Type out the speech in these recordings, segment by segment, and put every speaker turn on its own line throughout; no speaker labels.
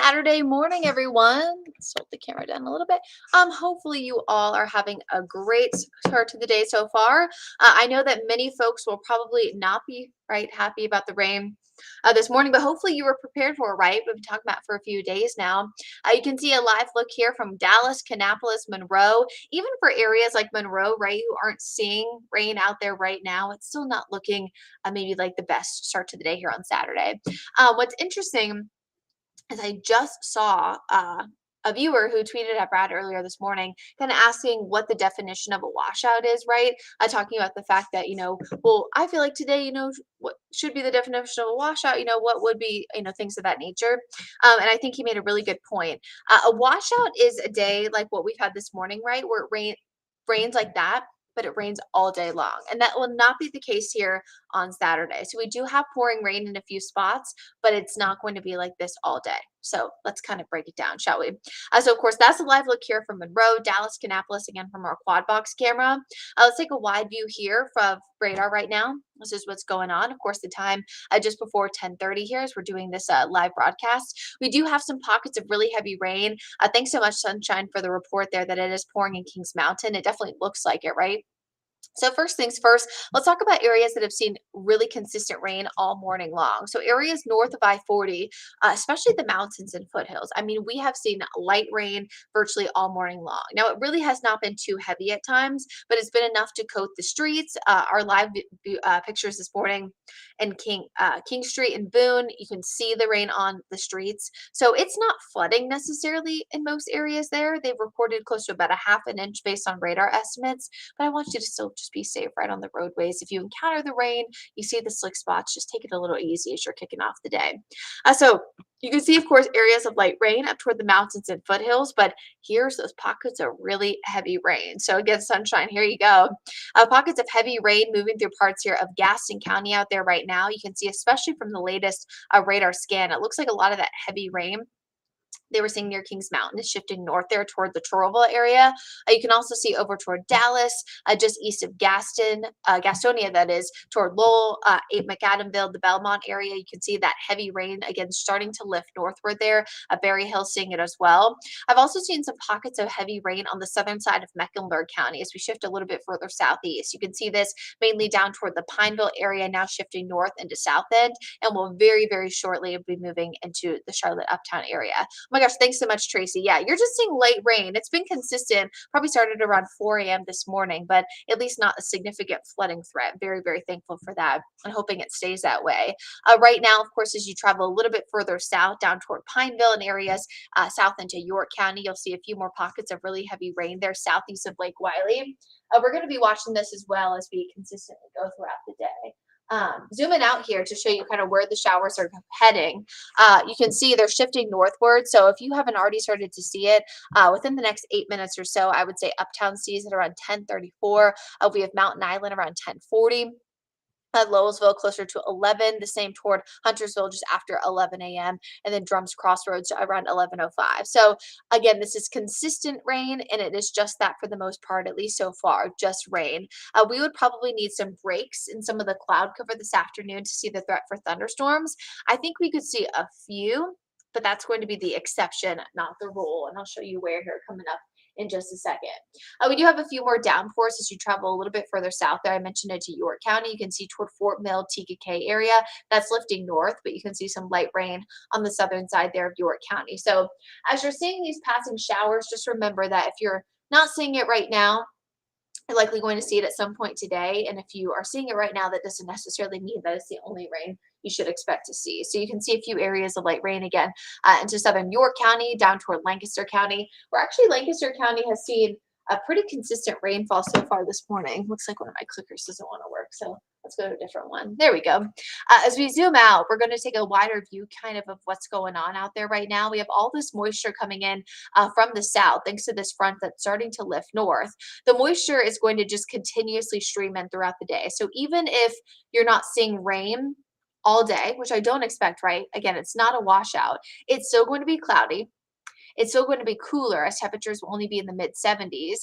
Saturday morning, everyone. Let's tilt the camera down a little bit. Hopefully you all are having a great start to the day so far. I know that many folks will probably not be happy about the rain this morning, but hopefully you were prepared for it, right? We've been talking about it for a few days now. You can see a live look here from Dallas, Kannapolis, Monroe, even for areas like Monroe, right, who aren't seeing rain out there right now. It's still not looking maybe like the best start to the day here on Saturday. What's interesting is I just saw a viewer who tweeted at Brad earlier this morning, kind of asking what the definition of a washout is, right? Talking about the fact that, well, I feel like today, what should be the definition of a washout, what would be, things of that nature. And I think he made a really good point. A washout is a day like what we've had this morning, right? Where rains like that, but it rains all day long. And that will not be the case here on Saturday. So we do have pouring rain in a few spots, but it's not going to be like this all day. So let's kind of break it down, shall we? So of course, that's a live look here from Monroe, Dallas, Kannapolis, again from our quad box camera. Let's take a wide view here from radar right now. This is what's going on. Of course, the time just before 10:30 here as we're doing this live broadcast. We do have some pockets of really heavy rain. Thanks so much, Sunshine, for the report there that it is pouring in Kings Mountain. It definitely looks like it, right? So first things first, let's talk about areas that have seen really consistent rain all morning long. So areas north of I-40, especially the mountains and foothills. I mean, we have seen light rain virtually all morning long. Now, it really has not been too heavy at times, but it's been enough to coat the streets. Our live pictures this morning in King Street in Boone, you can see the rain on the streets. So it's not flooding necessarily in most areas there. They've recorded close to about a half an inch based on radar estimates, but I want you to still just be safe right on the roadways. If you encounter the rain, you see the slick spots, just take it a little easy as you're kicking off the day. So you can see, of course, areas of light rain up toward the mountains and foothills, but here's those pockets of really heavy rain. So again, Sunshine, here you go. Pockets of heavy rain moving through parts here of Gaston County out there right now. You can see, especially from the latest radar scan, it looks like a lot of that heavy rain they were seeing near Kings Mountain is shifting north there toward the Trollville area. You can also see over toward Dallas, just east of Gastonia, that is, toward Lowell, McAdamville, the Belmont area. You can see that heavy rain again starting to lift northward there. Berry Hill seeing it as well. I've also seen some pockets of heavy rain on the southern side of Mecklenburg County as we shift a little bit further southeast. You can see this mainly down toward the Pineville area, now shifting north into South End, and will very, very shortly be moving into the Charlotte Uptown area. Oh my gosh, thanks so much, Tracy. Yeah, you're just seeing light rain. It's been consistent, probably started around 4 a.m. this morning, but at least not a significant flooding threat. Very, very thankful for that and hoping it stays that way. Right now, of course, as you travel a little bit further south down toward Pineville and areas south into York County, you'll see a few more pockets of really heavy rain there southeast of Lake Wiley. We're going to be watching this as well as we consistently go throughout the day. Zooming out here to show you kind of where the showers are heading. You can see they're shifting northward. So if you haven't already started to see it, within the next 8 minutes or so, I would say Uptown sees it around 10:34. We have Mountain Island around 10:40. Lowellsville closer to 11, the same toward Huntersville just after 11 a.m., and then Drums Crossroads around 11:05. So again, this is consistent rain, and it is just that for the most part, at least so far, just rain. We would probably need some breaks in some of the cloud cover this afternoon to see the threat for thunderstorms. I think we could see a few, but that's going to be the exception, not the rule. And I'll show you where here coming up in just a second. We do have a few more downpours as you travel a little bit further south there. I mentioned it to York County. You can see toward Fort Mill, TKK area. That's lifting north, but you can see some light rain on the southern side there of York County. So as you're seeing these passing showers, just remember that if you're not seeing it right now, you're likely going to see it at some point today. And if you are seeing it right now, that doesn't necessarily mean that it's the only rain you should expect to see. So you can see a few areas of light rain again into southern York County, down toward Lancaster County, where actually Lancaster County has seen a pretty consistent rainfall so far this morning. Looks like one of my clickers doesn't want to work, so let's go to a different one. There we go. As we zoom out, we're going to take a wider view kind of what's going on out there right now. We have all this moisture coming in from the south, thanks to this front that's starting to lift north. The moisture is going to just continuously stream in throughout the day. So even if you're not seeing rain all day, which I don't expect, right? Again, it's not a washout. It's still going to be cloudy. It's still going to be cooler as temperatures will only be in the mid 70s.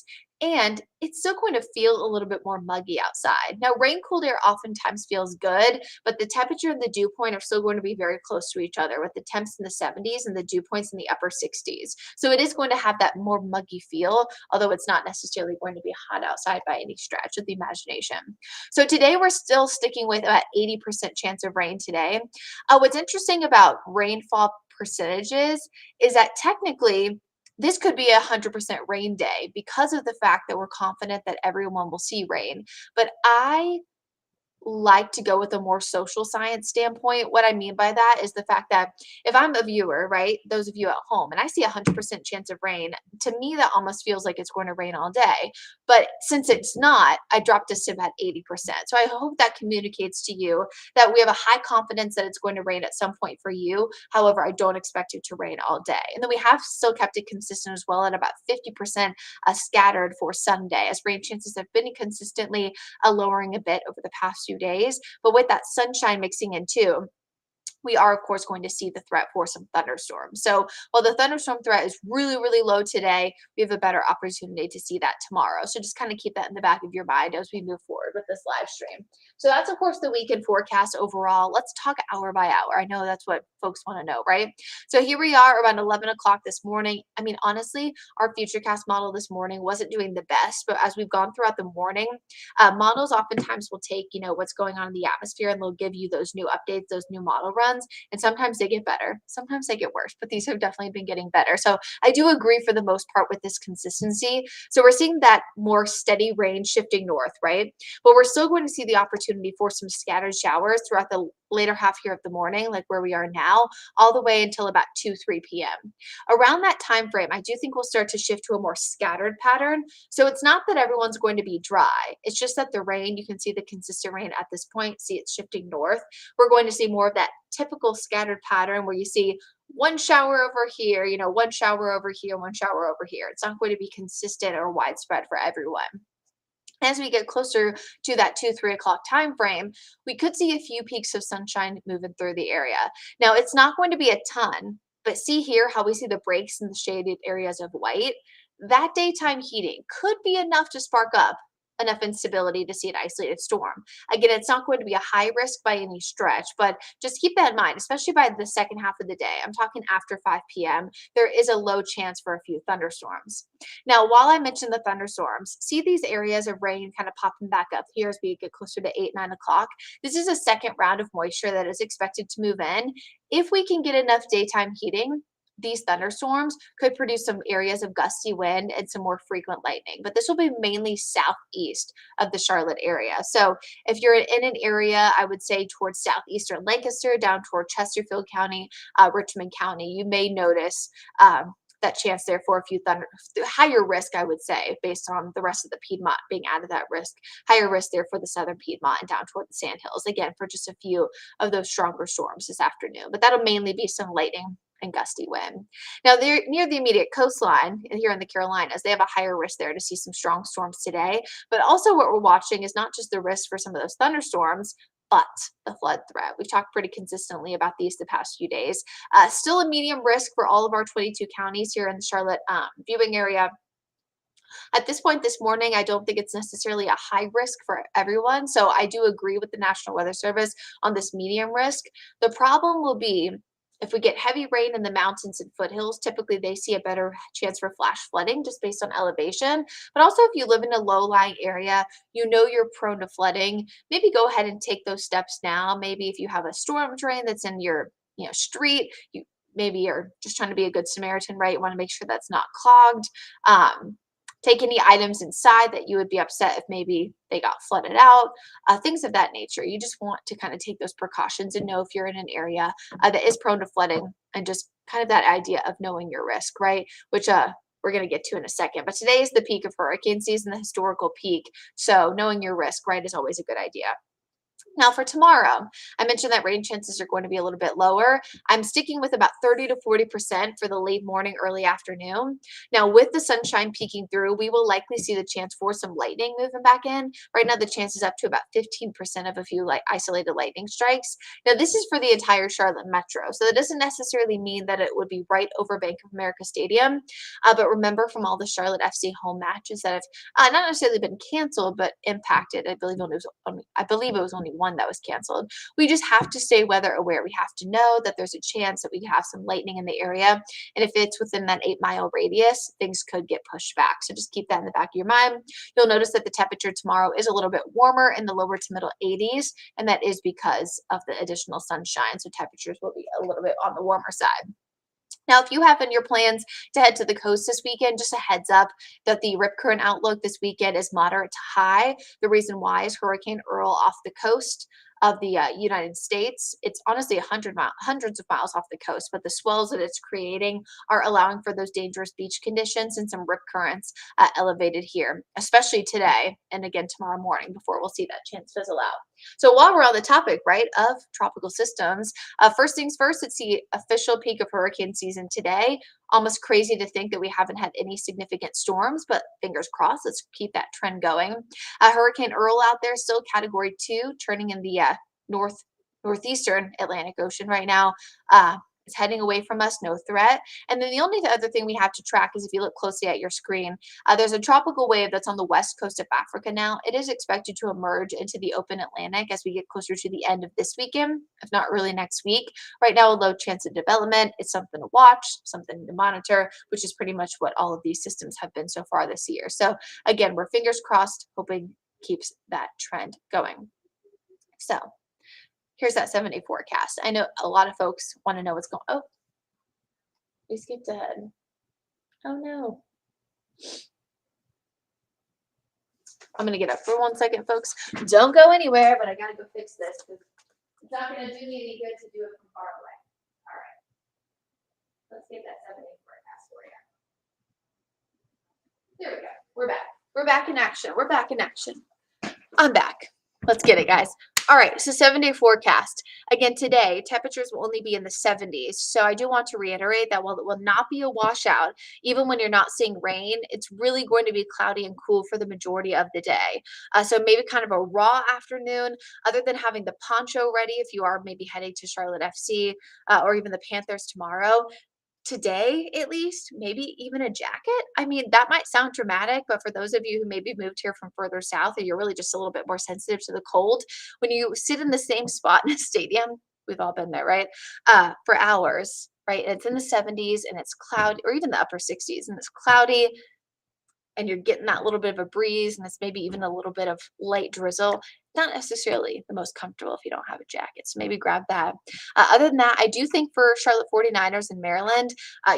and it's still going to feel a little bit more muggy outside. Now, rain cooled air oftentimes feels good, but the temperature and the dew point are still going to be very close to each other with the temps in the 70s and the dew points in the upper 60s. So it is going to have that more muggy feel, although it's not necessarily going to be hot outside by any stretch of the imagination. So today we're still sticking with about 80% chance of rain today. What's interesting about rainfall percentages is that technically this could be a 100% rain day because of the fact that we're confident that everyone will see rain. But I like to go with a more social science standpoint. What I mean by that is the fact that if I'm a viewer, right, those of you at home, and I see a 100% chance of rain, to me that almost feels like it's going to rain all day. But since it's not, I dropped this to about 80%. So I hope that communicates to you that we have a high confidence that it's going to rain at some point for you. However, I don't expect it to rain all day. And then we have still kept it consistent as well at about 50% scattered for Sunday, as rain chances have been consistently lowering a bit over the past few days. But with that sunshine mixing in too, we are, of course, going to see the threat for some thunderstorms. So while the thunderstorm threat is really, really low today, we have a better opportunity to see that tomorrow. So just kind of keep that in the back of your mind as we move forward with this live stream. So that's, of course, the weekend forecast overall. Let's talk hour by hour. I know that's what folks want to know, right? So here we are around 11 o'clock this morning. I mean, honestly, our Futurecast model this morning wasn't doing the best, but as we've gone throughout the morning, models oftentimes will take, what's going on in the atmosphere and they'll give you those new updates, those new model runs. And sometimes they get better, sometimes they get worse, but these have definitely been getting better. So I do agree for the most part with this consistency. So we're seeing that more steady rain shifting north, right? But we're still going to see the opportunity for some scattered showers throughout the later half here of the morning, like where we are now, all the way until about 2, 3 p.m. Around that time frame, I do think we'll start to shift to a more scattered pattern. So it's not that everyone's going to be dry. It's just that the rain, you can see the consistent rain at this point, see it's shifting north. We're going to see more of that typical scattered pattern where you see one shower over here, one shower over here, one shower over here. It's not going to be consistent or widespread for everyone. As we get closer to that 2, 3 o'clock time frame, we could see a few peaks of sunshine moving through the area. Now, it's not going to be a ton, but see here how we see the breaks in the shaded areas of white. That daytime heating could be enough to spark up enough instability to see an isolated storm. Again, it's not going to be a high risk by any stretch, but just keep that in mind, especially by the second half of the day. I'm talking after 5 p.m. There is a low chance for a few thunderstorms. Now, while I mentioned the thunderstorms, see these areas of rain kind of popping back up here as we get closer to 8, 9 o'clock. This is a second round of moisture that is expected to move in. If we can get enough daytime heating, these thunderstorms could produce some areas of gusty wind and some more frequent lightning, but this will be mainly southeast of the Charlotte area. So if you're in an area, I would say towards southeastern Lancaster, down toward Chesterfield County, Richmond County, you may notice that chance there for a few higher risk, I would say, based on the rest of the Piedmont being out of that risk, higher risk there for the southern Piedmont and down toward the Sandhills, again, for just a few of those stronger storms this afternoon. But that'll mainly be some lightning and gusty wind. Now, they're near the immediate coastline here in the Carolinas. They have a higher risk there to see some strong storms today. But also what we're watching is not just the risk for some of those thunderstorms, but the flood threat. We've talked pretty consistently about these the past few days. Still a medium risk for all of our 22 counties here in the Charlotte viewing area. At this point this morning, I don't think it's necessarily a high risk for everyone. So I do agree with the National Weather Service on this medium risk. The problem will be if we get heavy rain in the mountains and foothills. Typically they see a better chance for flash flooding just based on elevation. But also if you live in a low-lying area, you're prone to flooding, maybe go ahead and take those steps now. Maybe if you have a storm drain that's in your street, maybe you're just trying to be a good Samaritan, right? You want to make sure that's not clogged. Take any items inside that you would be upset if maybe they got flooded out, things of that nature. You just want to kind of take those precautions and know if you're in an area that is prone to flooding, and just kind of that idea of knowing your risk, right? Which we're going to get to in a second. But today is the peak of hurricane season, the historical peak. So knowing your risk, right, is always a good idea. Now for tomorrow, I mentioned that rain chances are going to be a little bit lower. I'm sticking with about 30 to 40% for the late morning, early afternoon. Now, with the sunshine peeking through, we will likely see the chance for some lightning moving back in. Right now, the chance is up to about 15% of a few like isolated lightning strikes. Now, this is for the entire Charlotte metro, so that doesn't necessarily mean that it would be right over Bank of America Stadium. But remember, from all the Charlotte FC home matches that have not necessarily been canceled, but impacted. I believe it was only one that was canceled. We just have to stay weather aware. We have to know that there's a chance that we could have some lightning in the area, and if it's within that 8-mile radius, things could get pushed back. So just keep that in the back of your mind. You'll notice that the temperature tomorrow is a little bit warmer in the lower to middle 80s, and that is because of the additional sunshine. So temperatures will be a little bit on the warmer side. Now, if you have in your plans to head to the coast this weekend, just a heads up that the rip current outlook this weekend is moderate to high. The reason why is Hurricane Earl off the coast of the United States. It's honestly hundreds of miles off the coast, but the swells that it's creating are allowing for those dangerous beach conditions and some rip currents elevated here, especially today and again tomorrow morning before we'll see that chance fizzle out. So while we're on the topic, right, of tropical systems, first things first, it's the official peak of hurricane season today. Almost crazy to think that we haven't had any significant storms, but fingers crossed, let's keep that trend going. Hurricane Earl out there, still category 2, turning in the northeastern Atlantic Ocean right now. It's heading away from us, no threat. And then the only other thing we have to track is if you look closely at your screen, there's a tropical wave that's on the west coast of Africa now. It is expected to emerge into the open Atlantic as we get closer to the end of this weekend, if not early next week. Right now, a low chance of development. It's something to watch, something to monitor, which is pretty much what all of these systems have been so far this year. So again, we're fingers crossed, hoping keeps that trend going. So here's that 7-day forecast. I know a lot of folks want to know what's going on. Oh, we skipped ahead. Oh no. I'm going to get up for 1 second, folks. Don't go anywhere, but I got to go fix this because it's not going to do me any good to do it from far away. All right. Let's get that 7-day forecast for you. There we go. We're back. We're back in action. We're back in action. I'm back. Let's get it, guys. All right, so 7-day forecast. Again, today, temperatures will only be in the 70s. So I do want to reiterate that while it will not be a washout, even when you're not seeing rain, it's really going to be cloudy and cool for the majority of the day. So maybe kind of a raw afternoon, other than having the poncho ready if you are maybe heading to Charlotte FC or even the Panthers tomorrow. Today, at least, maybe even a jacket. I mean, that might sound dramatic, but for those of you who maybe moved here from further south and you're really just a little bit more sensitive to the cold, when you sit in the same spot in a stadium, we've all been there, right? For hours, right? And it's in the 70s and it's cloudy, or even the upper 60s, and it's cloudy and you're getting that little bit of a breeze and it's maybe even a little bit of light drizzle, not necessarily the most comfortable if you don't have a jacket. So maybe grab that. Other than that, I do think for Charlotte 49ers in Maryland,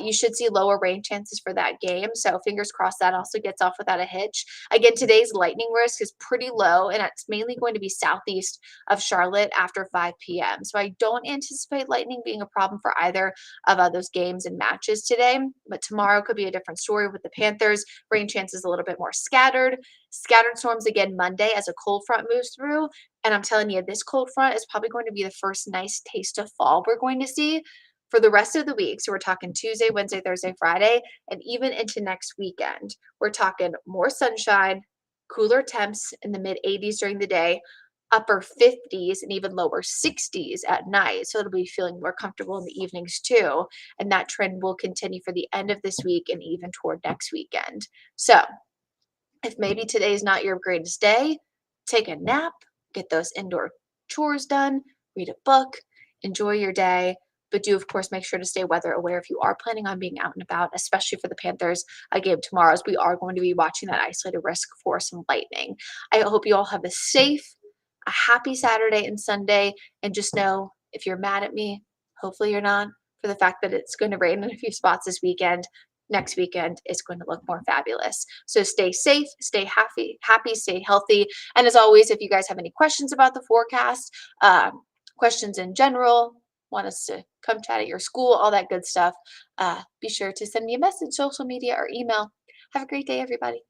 you should see lower rain chances for that game. So fingers crossed that also gets off without a hitch. Again, today's lightning risk is pretty low and it's mainly going to be southeast of Charlotte after 5 p.m. So I don't anticipate lightning being a problem for either of those games and matches today. But tomorrow could be a different story with the Panthers. Rain chances a little bit more scattered. Scattered storms again Monday as a cold front moves through. And I'm telling you, this cold front is probably going to be the first nice taste of fall we're going to see for the rest of the week. So we're talking Tuesday, Wednesday, Thursday, Friday, and even into next weekend. We're talking more sunshine, cooler temps in the mid 80s during the day, upper 50s and even lower 60s at night. So it'll be feeling more comfortable in the evenings too. And that trend will continue for the end of this week and even toward next weekend. So if maybe today's not your greatest day, take a nap, get those indoor chores done, read a book, enjoy your day. But do, of course, make sure to stay weather aware if you are planning on being out and about, especially for the Panthers game tomorrow, as we are going to be watching that isolated risk for some lightning. I hope you all have a happy Saturday and Sunday. And just know if you're mad at me, hopefully you're not, for the fact that it's going to rain in a few spots this weekend. Next weekend is going to look more fabulous. So stay safe, stay happy, stay healthy. And as always, if you guys have any questions about the forecast, questions in general, want us to come chat at your school, all that good stuff, be sure to send me a message, social media, or email. Have a great day, everybody.